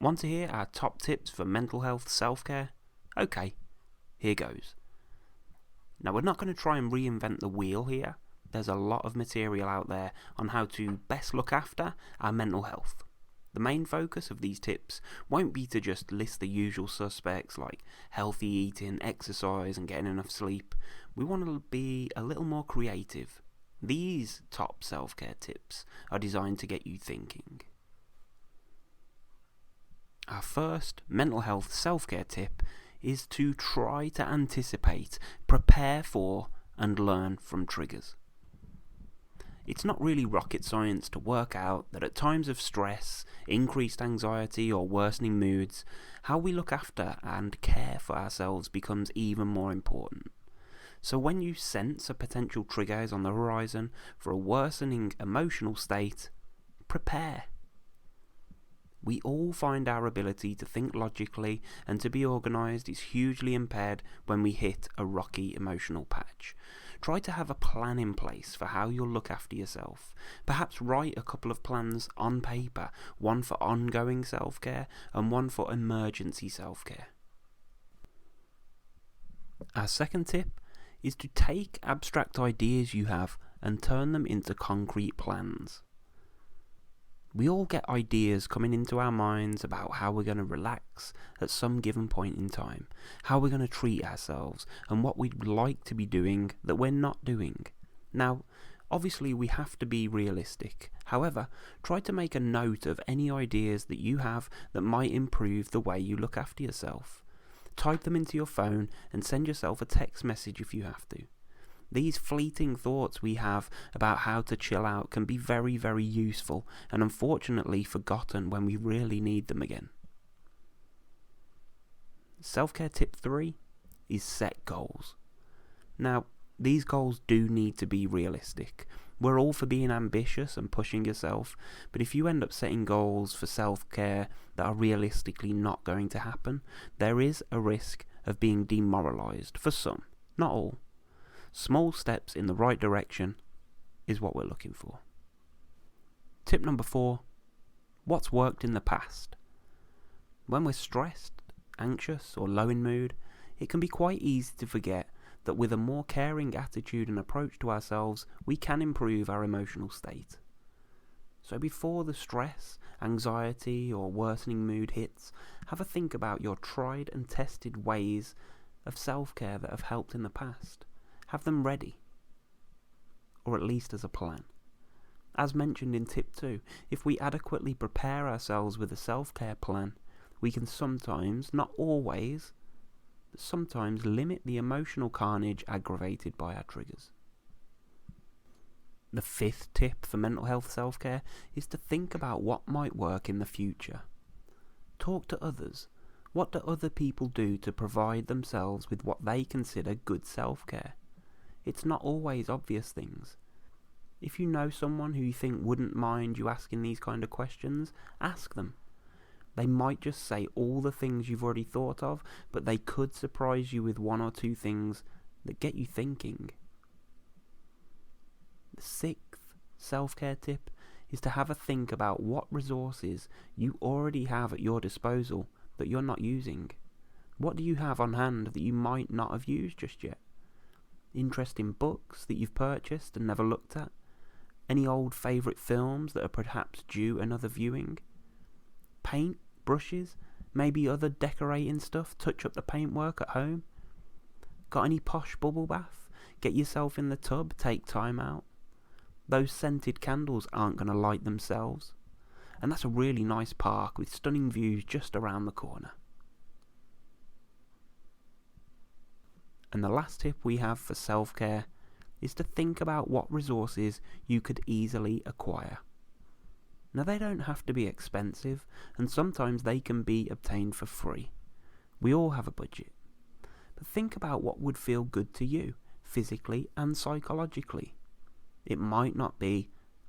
Want to hear our top tips for mental health self-care? Okay, here goes. Now, we're not going to try and reinvent the wheel here. There's a lot of material out there on how to best look after our mental health. The main focus of these tips won't be to just list the usual suspects like healthy eating, exercise and getting enough sleep. We want to be a little more creative. These top self-care tips are designed to get you thinking. Our first mental health self-care tip is to try to anticipate, prepare for and learn from triggers. It's not really rocket science to work out that at times of stress, increased anxiety or worsening moods, how we look after and care for ourselves becomes even more important. So when you sense a potential trigger is on the horizon for a worsening emotional state, prepare. We all find our ability to think logically and to be organised is hugely impaired when we hit a rocky emotional patch. Try to have a plan in place for how you'll look after yourself. Perhaps write a couple of plans on paper, one for ongoing self-care and one for emergency self-care. Our second tip is to take abstract ideas you have and turn them into concrete plans. We all get ideas coming into our minds about how we're going to relax at some given point in time, how we're going to treat ourselves, and what we'd like to be doing that we're not doing. Now, obviously we have to be realistic. However, try to make a note of any ideas that you have that might improve the way you look after yourself. Type them into your phone and send yourself a text message if you have to. These fleeting thoughts we have about how to chill out can be very, very useful and unfortunately forgotten when we really need them again. Self-care tip 3 is set goals. Now, these goals do need to be realistic. We're all for being ambitious and pushing yourself, but if you end up setting goals for self-care that are realistically not going to happen, there is a risk of being demoralised for some, not all. Small steps in the right direction is what we're looking for. Tip number 4, what's worked in the past? When we're stressed, anxious or low in mood, it can be quite easy to forget that with a more caring attitude and approach to ourselves, we can improve our emotional state. So before the stress, anxiety or worsening mood hits, have a think about your tried and tested ways of self-care that have helped in the past. Have them ready, or at least as a plan. As mentioned in tip 2, if we adequately prepare ourselves with a self-care plan, we can sometimes, not always, but sometimes limit the emotional carnage aggravated by our triggers. The 5th tip for mental health self-care is to think about what might work in the future. Talk to others. What do other people do to provide themselves with what they consider good self-care? It's not always obvious things. If you know someone who you think wouldn't mind you asking these kind of questions, ask them. They might just say all the things you've already thought of, but they could surprise you with 1 or 2 things that get you thinking. The 6th self-care tip is to have a think about what resources you already have at your disposal that you're not using. What do you have on hand that you might not have used just yet? Interesting books that you've purchased and never looked at? Any old favourite films that are perhaps due another viewing? Paint, brushes, maybe other decorating stuff, touch up the paintwork at home? Got any posh bubble bath? Get yourself in the tub, take time out. Those scented candles aren't going to light themselves. And that's a really nice park with stunning views just around the corner. And the last tip we have for self-care is to think about what resources you could easily acquire. Now, they don't have to be expensive, and sometimes they can be obtained for free. We all have a budget. But think about what would feel good to you, physically and psychologically. It might not be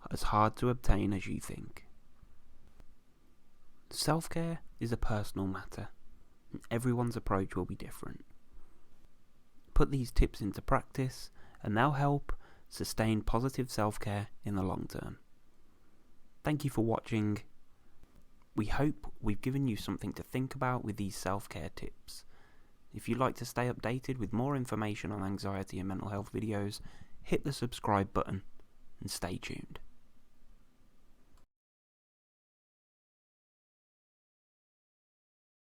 as hard to obtain as you think. Self-care is a personal matter, and everyone's approach will be different. Put these tips into practice, and they'll help sustain positive self-care in the long term. Thank you for watching. we hope we've given you something to think about with these self-care tips. If you'd like to stay updated with more information on anxiety and mental health videos, hit the subscribe button and stay tuned.